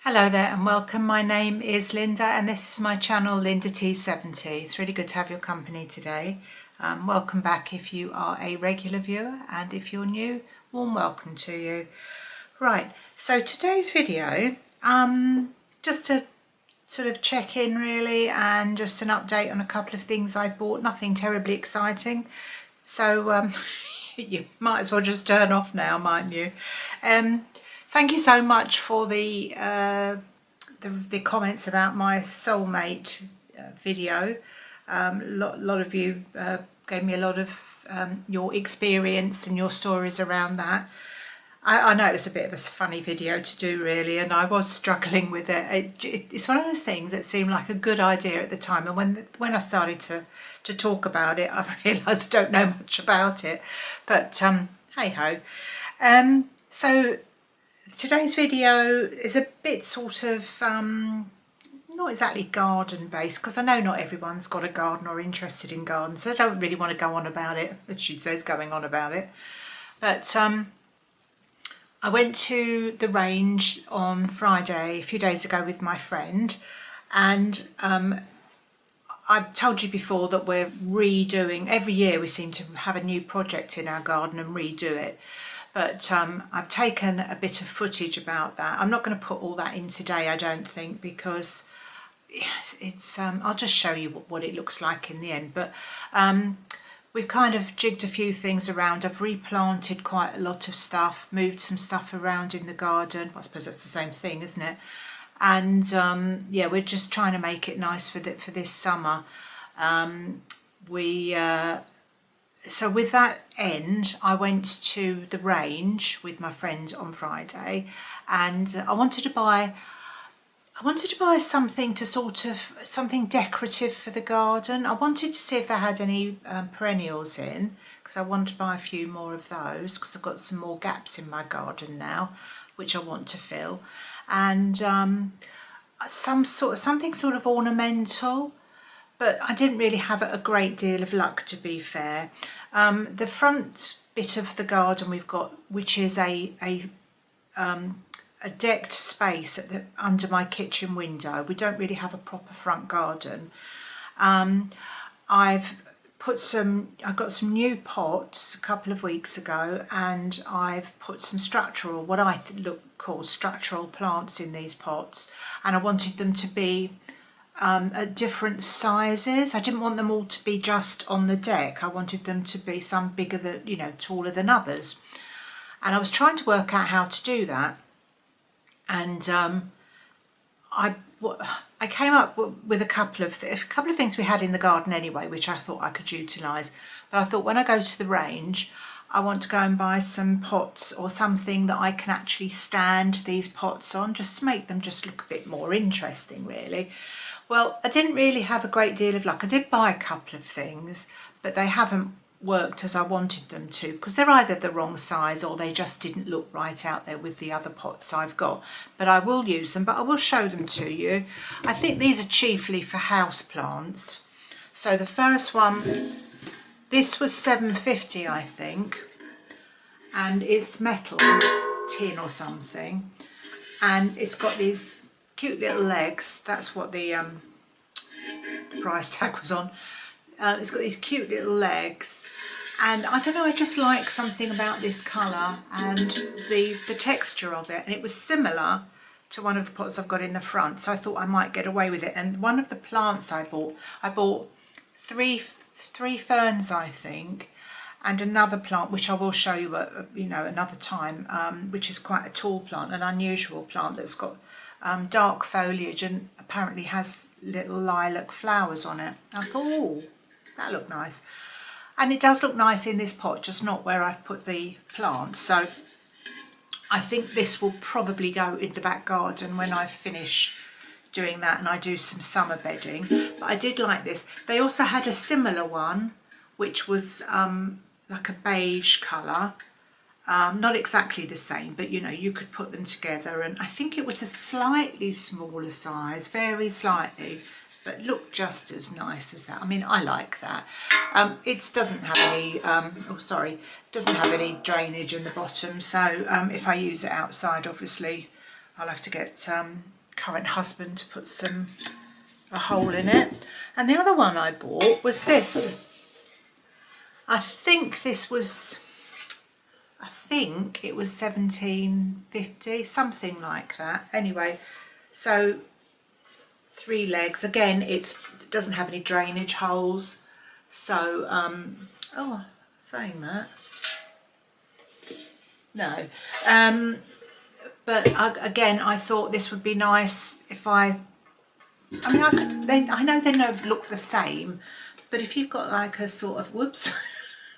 Hello there and welcome. My name is Linda and this is my channel Linda T70. It's really good to have your company today. Welcome back if you are a regular viewer, and if you're new, warm welcome to you. Right, so today's video, just to sort of check in really, and just an update on a couple of things I bought. Nothing terribly exciting, so you might as well just turn off now, mightn't you? Thank you so much for the comments about my soulmate video. Lot of you gave me a lot of your experience and your stories around that. I know it was a bit of a funny video to do really, and I was struggling with it. It's one of those things that seemed like a good idea at the time, and when I started to talk about it, I realised I don't know much about it. But hey ho. So today's video is a bit sort of not exactly garden based, because I know not everyone's got a garden or interested in gardens, so I don't really want to go on about it, as she says, going on about it. But I went to the range on Friday, a few days ago, with my friend, and I've told you before that we're redoing, every year we seem to have a new project in our garden and redo it. But I've taken a bit of footage about that. I'm not going to put all that in today, I don't think, because it's I'll just show you what it looks like in the end. But we've kind of jigged a few things around. I've replanted quite a lot of stuff, moved some stuff around in the garden. I suppose that's the same thing, isn't it? And yeah, we're just trying to make it nice for this summer. So with that end, I went to the range with my friend on Friday, and I wanted to buy something to something decorative for the garden. I wanted to see if they had any perennials in, because I want to buy a few more of those, because I've got some more gaps in my garden now, which I want to fill, and something sort of ornamental. But I didn't really have a great deal of luck, to be fair. The front bit of the garden we've got, which is a decked space under my kitchen window. We don't really have a proper front garden. I got some new pots a couple of weeks ago, and I've put some structural, what I call structural plants in these pots, and I wanted them to be at different sizes. I didn't want them all to be just on the deck. I wanted them to be some bigger than, taller than others. And I was trying to work out how to do that. And I came up with a couple of things we had in the garden anyway, which I thought I could utilise. But I thought, when I go to the range, I want to go and buy some pots or something that I can actually stand these pots on, just to make them just look a bit more interesting, really. Well, I didn't really have a great deal of luck. I did buy a couple of things, but they haven't worked as I wanted them to, because they're either the wrong size or they just didn't look right out there with the other pots I've got. But I will use them, but I will show them to you. I think these are chiefly for house plants. So the first one, this was £7.50, I think, and it's metal tin or something, and it's got these cute little legs. That's what the price tag was on. It's got these cute little legs, and I don't know, I just like something about this colour and the texture of it, and it was similar to one of the pots I've got in the front, so I thought I might get away with it. And one of the plants I bought three ferns, I think, and another plant which I will show you another time, which is quite a tall plant, an unusual plant that's got dark foliage and apparently has little lilac flowers on it. I thought, oh, that looked nice. And it does look nice in this pot, just not where I've put the plants. So I think this will probably go in the back garden when I finish doing that and I do some summer bedding. But I did like this. They also had a similar one, which was like a beige colour. Not exactly the same, but you could put them together, and I think it was a slightly smaller size, very slightly, but looked just as nice as that. I mean, I like that. It doesn't have any, doesn't have any drainage in the bottom, so if I use it outside, obviously I'll have to get current husband to put a hole in it. And the other one I bought was this. I think it was 1750, something like that. Anyway, so 3 legs. Again, it doesn't have any drainage holes. So, oh, saying that. No. But again, I thought this would be nice if I mean, I know they don't look the same, but if you've got like a sort of, whoops,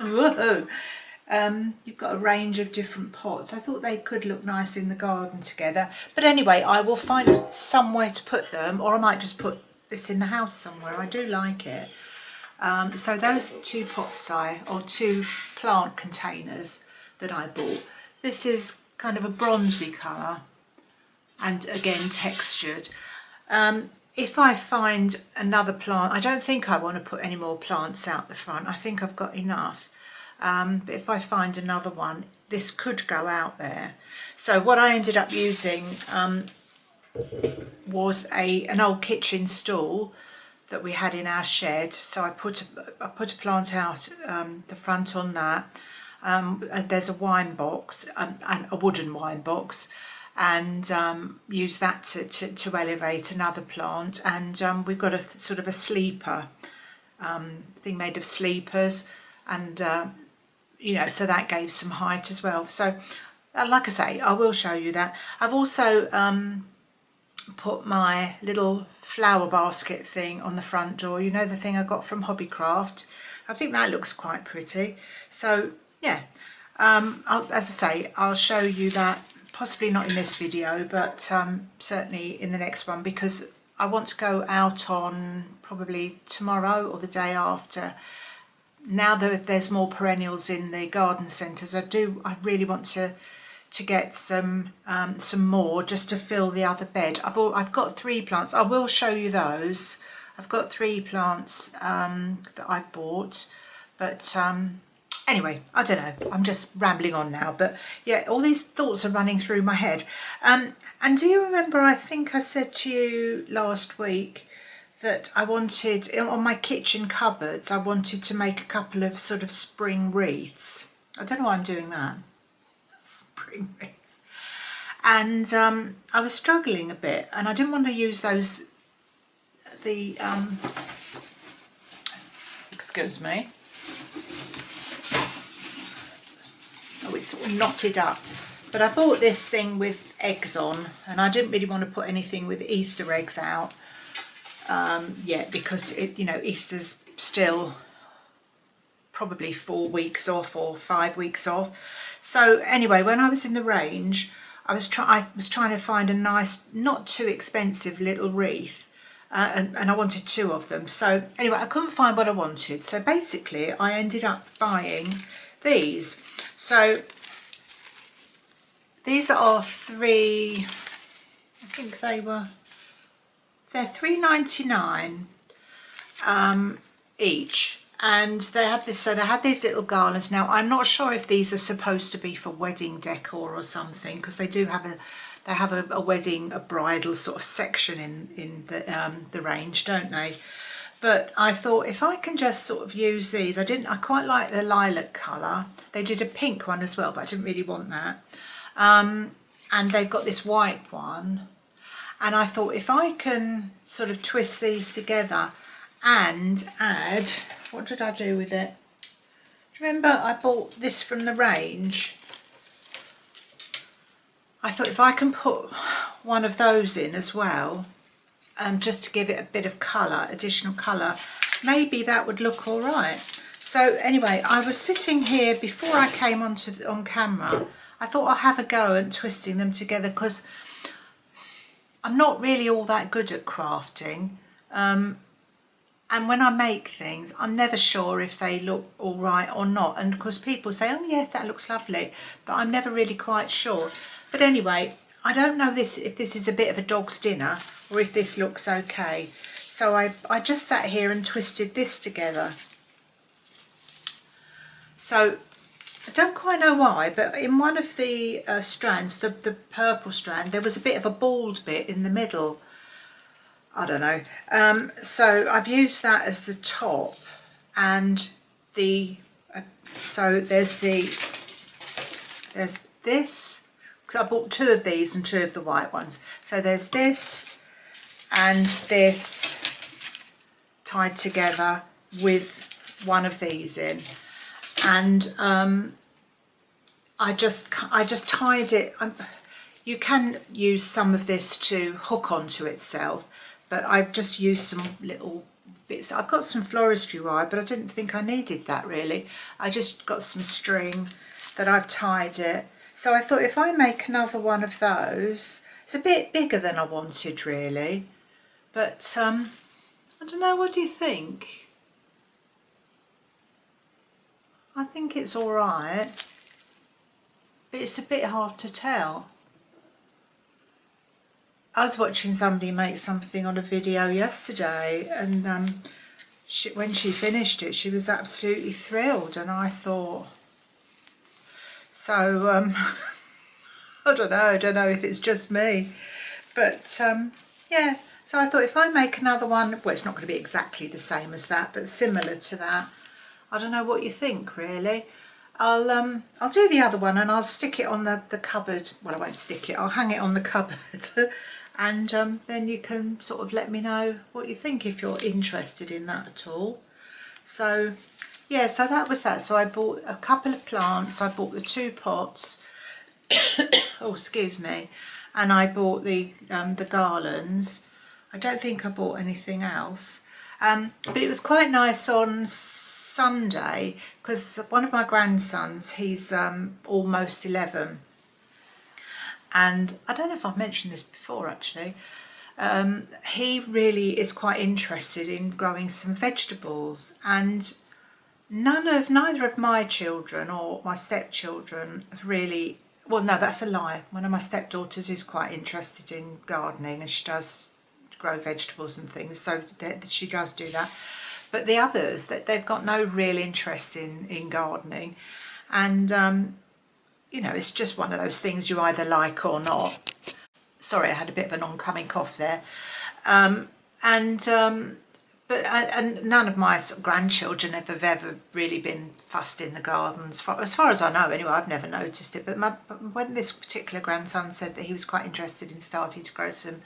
whoa, you've got a range of different pots. I thought they could look nice in the garden together. But anyway, I will find somewhere to put them, or I might just put this in the house somewhere. I do like it. So those 2 pots or 2 plant containers that I bought. This is kind of a bronzy colour and again textured. If I find another plant, I don't think I want to put any more plants out the front. I think I've got enough. But if I find another one, this could go out there. So what I ended up using was an old kitchen stool that we had in our shed. So I put a plant out the front on that. There's a wine box, and a wooden wine box, and use that to elevate another plant. And we've got a sort of a sleeper thing made of sleepers, and you know, so that gave some height as well. So like I say, I will show you that. I've also put my little flower basket thing on the front door, you know, the thing I got from Hobbycraft. I think that looks quite pretty. So yeah, as I say, I'll show you that, possibly not in this video, but certainly in the next one, because I want to go out on probably tomorrow or the day after. Now that there's more perennials in the garden centres, I really want to get some more, just to fill the other bed. I've got 3 plants. I will show you those. I've got 3 plants that I've bought, but anyway, I don't know, I'm just rambling on now, but yeah, all these thoughts are running through my head. And do you remember, I think I said to you last week that I wanted, on my kitchen cupboards, I wanted to make a couple of sort of spring wreaths. I don't know why I'm doing that. Spring wreaths. And I was struggling a bit, and I didn't want to use those, excuse me. Oh, it's sort of knotted up. But I bought this thing with eggs on, and I didn't really want to put anything with Easter eggs out yet, because you know, Easter's still probably 4 weeks off or 5 weeks off. So anyway, when I was in the range, I was trying to find a nice, not too expensive little wreath, and I wanted 2 of them. So anyway, I couldn't find what I wanted. So basically, I ended up buying these. So these are 3. I think they're $3.99 each. And they had this, so they had these little garlands. Now I'm not sure if these are supposed to be for wedding decor or something, because they do have a wedding, a bridal sort of section in the range, don't they? But I thought, if I can just sort of use these, I quite like the lilac colour. They did a pink one as well, but I didn't really want that. And they've got this white one. And I thought, if I can sort of twist these together and add, what did I do with it? Do you remember I bought this from the range? I thought, if I can put one of those in as well, just to give it a bit of colour, additional colour, maybe that would look all right. So anyway, I was sitting here before I came on camera. I thought I'll have a go at twisting them together, because I'm not really all that good at crafting. And when I make things, I'm never sure if they look all right or not. And of course people say, oh yeah, that looks lovely, but I'm never really quite sure. But anyway, I don't know if this is a bit of a dog's dinner or if this looks okay. So I just sat here and twisted this together. So I don't quite know why, but in one of the strands, the purple strand, there was a bit of a bald bit in the middle. I don't know. So I've used that as the top, and so there's this, because I bought 2 of these and 2 of the white ones. So there's this and this tied together with one of these in, and I just tied it. You can use some of this to hook onto itself, but I've just used some little bits. I've got some floristry wire, but I didn't think I needed that really. I just got some string that I've tied it. So I thought if I make another one of those, it's a bit bigger than I wanted really, but I don't know, what do you think? I think it's all right, but it's a bit hard to tell. I was watching somebody make something on a video yesterday, and when she finished it, she was absolutely thrilled, and I thought, so I don't know if it's just me, but yeah, so I thought if I make another one, well, it's not going to be exactly the same as that, but similar to that. I don't know what you think really. I'll do the other one and I'll stick it on the cupboard. Well, I won't stick it, I'll hang it on the cupboard and then you can sort of let me know what you think if you're interested in that at all. So yeah, so that was that. So I bought a couple of plants, I bought the 2 pots oh excuse me, and I bought the garlands. I don't think I bought anything else, but it was quite nice on Sunday because one of my grandsons, he's almost 11, and I don't know if I've mentioned this before actually, he really is quite interested in growing some vegetables, and neither of my children or my stepchildren have really, well no, that's a lie, one of my stepdaughters is quite interested in gardening and she does grow vegetables and things, so she does do that. But the others, that they've got no real interest in gardening, and you know, it's just one of those things you either like or not. Sorry, I had a bit of an oncoming cough there. But none of my sort of grandchildren have ever really been fussed in the gardens. As far as I know anyway, I've never noticed it. But when this particular grandson said that he was quite interested in starting to grow some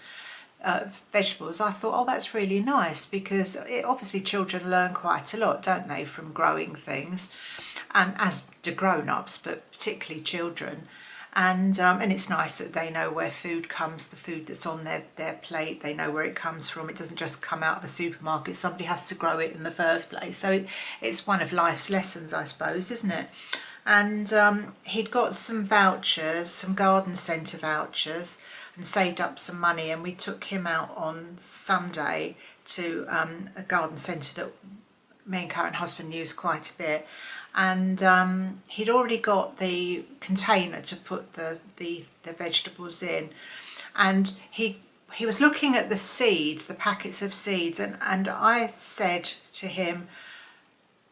vegetables, I thought, oh, that's really nice, because obviously children learn quite a lot, don't they, from growing things, and as do grown-ups, but particularly children. And it's nice that they know where food comes, the food that's on their plate, they know where it comes from. It doesn't just come out of a supermarket, somebody has to grow it in the first place. So it's one of life's lessons, I suppose, isn't it? And he'd got some vouchers, some garden centre vouchers, and saved up some money, and we took him out on Sunday to a garden centre that me and current husband use quite a bit, and he'd already got the container to put the vegetables in, and he was looking at the seeds, the packets of seeds, and I said to him,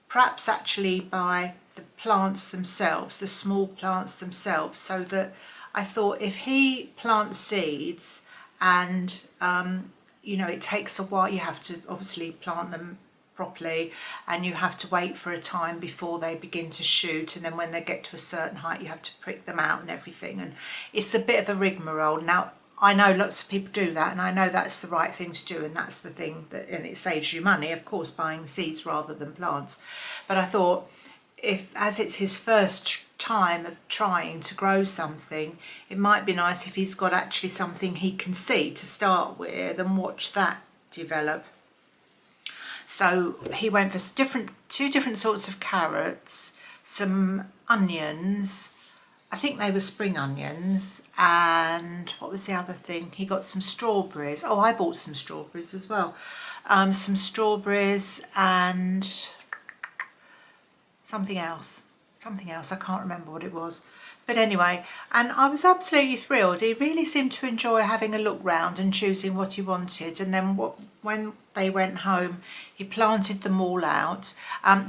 perhaps actually buy the plants themselves, the small plants themselves, so that I thought if he plants seeds and you know, it takes a while, you have to obviously plant them properly and you have to wait for a time before they begin to shoot, and then when they get to a certain height you have to prick them out and everything, and it's a bit of a rigmarole. Now I know lots of people do that, and I know that's the right thing to do, and that's the thing that, and it saves you money, of course, buying seeds rather than plants. But I thought, as it's his first time of trying to grow something, it might be nice if he's got actually something he can see to start with and watch that develop. So he went for two different sorts of carrots, some onions, I think they were spring onions, and what was the other thing? He got some strawberries. Oh, I bought some strawberries as well. Some strawberries and something else, I can't remember what it was. But anyway, and I was absolutely thrilled. He really seemed to enjoy having a look round and choosing what he wanted. And then when they went home, he planted them all out.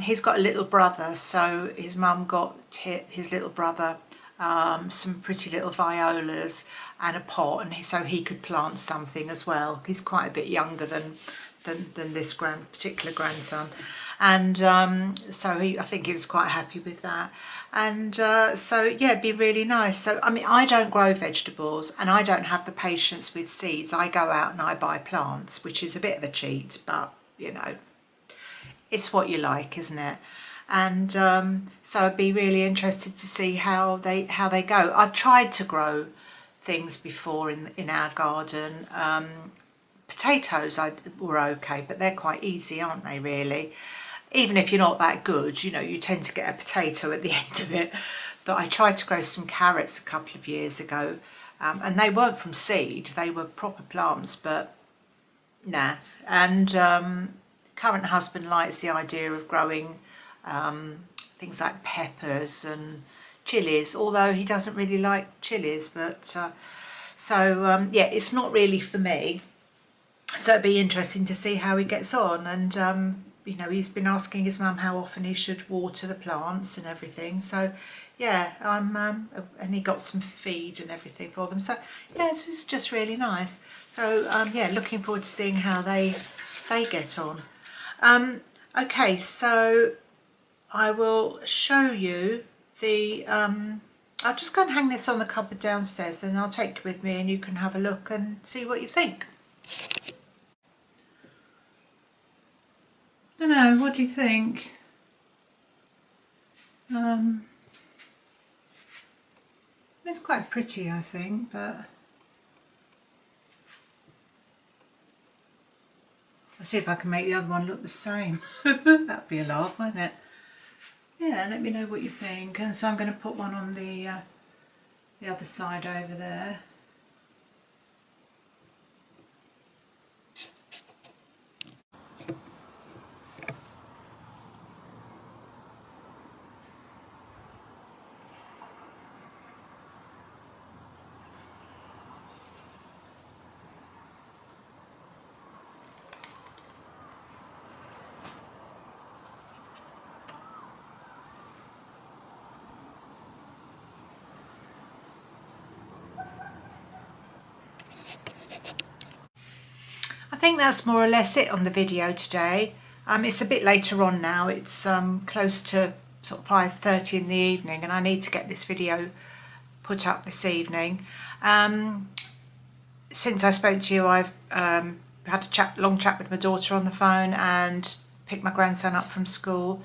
He's got a little brother, so his mum got his little brother some pretty little violas and a pot, and so he could plant something as well. He's quite a bit younger than this particular grandson, and so I think he was quite happy with that. And so yeah, it'd be really nice. So I mean, I don't grow vegetables and I don't have the patience with seeds. I go out and I buy plants, which is a bit of a cheat, but you know, it's what you like, isn't it? And so I'd be really interested to see how they go. I've tried to grow things before in our garden. Potatoes were okay, but they're quite easy, aren't they, really? Even if you're not that good, you know, you tend to get a potato at the end of it. But I tried to grow some carrots a couple of years ago, and they weren't from seed, they were proper plants, but nah. And current husband likes the idea of growing things like peppers and chilies, although he doesn't really like chilies, but yeah, it's not really for me. So it'd be interesting to see how he gets on. And you know, he's been asking his mum how often he should water the plants and everything. So yeah, and he got some feed and everything for them. So yeah, it's just really nice. So yeah, looking forward to seeing how they get on. Okay, so I will show you the I'll just go and hang this on the cupboard downstairs, and I'll take it with me and you can have a look and see what you think. Don't know, what do you think? It's quite pretty, I think, but I'll see if I can make the other one look the same. That'd be a laugh, wouldn't it? Yeah, let me know what you think. And so I'm going to put one on the other side over there. I think that's more or less it on the video today. It's a bit later on now. It's close to sort of 5:30 in the evening, and I need to get this video put up this evening. Since I spoke to you, I've had a long chat with my daughter on the phone and picked my grandson up from school,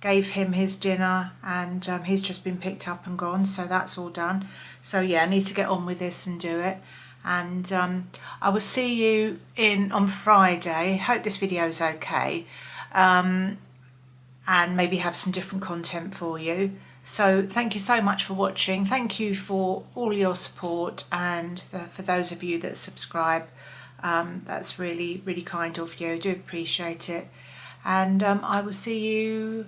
gave him his dinner, and he's just been picked up and gone, so that's all done. So yeah, I need to get on with this and do it. And I will see you on Friday. Hope this video is okay, and maybe have some different content for you. So thank you so much for watching. Thank you for all your support, and for those of you that subscribe, that's really, really kind of you. I do appreciate it. And I will see you,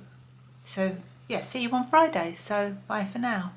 so yeah, see you on Friday. So bye for now.